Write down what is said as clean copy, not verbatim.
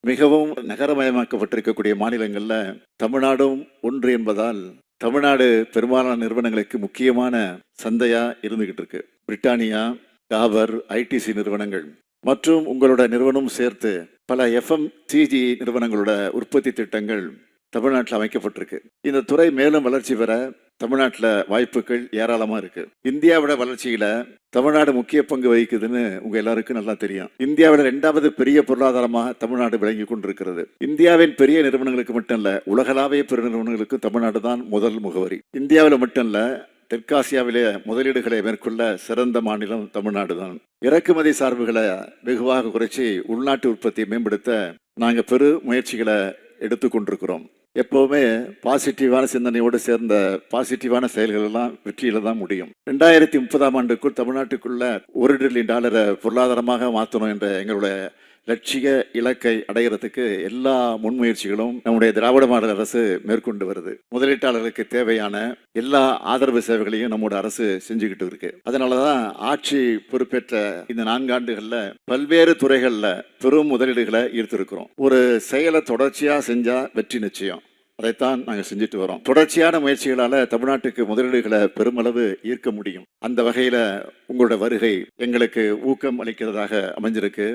மிகவும் நகரமயமாக்கப்பட்டிருக்கக்கூடிய மாநிலங்கள்ல தமிழ்நாடும் ஒன்று என்பதால் தமிழ்நாடு பெரும்பாலான நிறுவனங்களுக்கு முக்கியமான சந்தையா இருந்துகிட்டு இருக்கு. பிரிட்டானியா, டாபர், ஐடிசி நிறுவனங்கள் மற்றும் உங்களோட நிறுவனம் சேர்த்து பல எஃப்எம்சிஜி நிறுவனங்களோட உற்பத்தி திட்டங்கள் தமிழ்நாட்டில் அமைக்கப்பட்டிருக்கு. இந்த துறை மேலும் வளர்ச்சி பெற தமிழ்நாட்டில் வாய்ப்புகள் ஏராளமா இருக்கு. இந்தியாவோட வளர்ச்சியில தமிழ்நாடு முக்கிய பங்கு வகிக்குதுன்னு உங்க எல்லாருக்கும் நல்லா தெரியும். இந்தியாவோட 2வது பெரிய பொருளாதாரமாக தமிழ்நாடு விளங்கி கொண்டிருக்கிறது. இந்தியாவின் பெரிய நிறுவனங்களுக்கு மட்டும் இல்ல, உலகளாவிய பெரு நிறுவனங்களுக்கு தமிழ்நாடு தான் முதல் முகவரி. இந்தியாவில் மட்டும் இல்ல, தெற்காசியாவிலே முதலீடுகளை மேற்கொள்ள சிறந்த மாநிலம் தமிழ்நாடு தான். இறக்குமதி சார்புகளை வெகுவாக குறைச்சி உள்நாட்டு உற்பத்தியை மேம்படுத்த நாங்கள் பெரு முயற்சிகளை எடுத்துக்கொண்டிருக்கிறோம். எப்பவுமே பாசிட்டிவான சிந்தனையோடு சேர்ந்த பாசிட்டிவான செயல்கள் எல்லாம் வெற்றியில தான் முடியும். 2030ஆம் ஆண்டுக்குள் தமிழ்நாட்டுக்குள்ள $1 டிரில்லியன் பொருளாதாரமாக மாற்றணும் என்ற எங்களுடைய லட்சிய இலக்கை அடைகிறதுக்கு எல்லா முன்முயற்சிகளும் நம்முடைய திராவிட மாடல் அரசு மேற்கொண்டு வருது. முதலீட்டாளர்களுக்கு தேவையான எல்லா ஆதரவு சேவைகளையும் நம்முடைய அரசு செஞ்சுக்கிட்டு இருக்கு. அதனாலதான் ஆட்சி பொறுப்பேற்ற இந்த 4 ஆண்டுகள்ல பல்வேறு துறைகள்ல பெரும் முதலீடுகளை ஈர்த்திருக்கிறோம். ஒரு செயலை தொடர்ச்சியா செஞ்சா வெற்றி நிச்சயம். அதைத்தான் நாங்கள் செஞ்சுட்டு வரோம். தொடர்ச்சியான முயற்சிகளால தமிழ்நாட்டுக்கு முதலீடுகளை பெருமளவு ஈர்க்க முடியும். அந்த வகையில உங்களோட வருகை எங்களுக்கு ஊக்கம் அளிக்கிறதாக அமைஞ்சிருக்கு.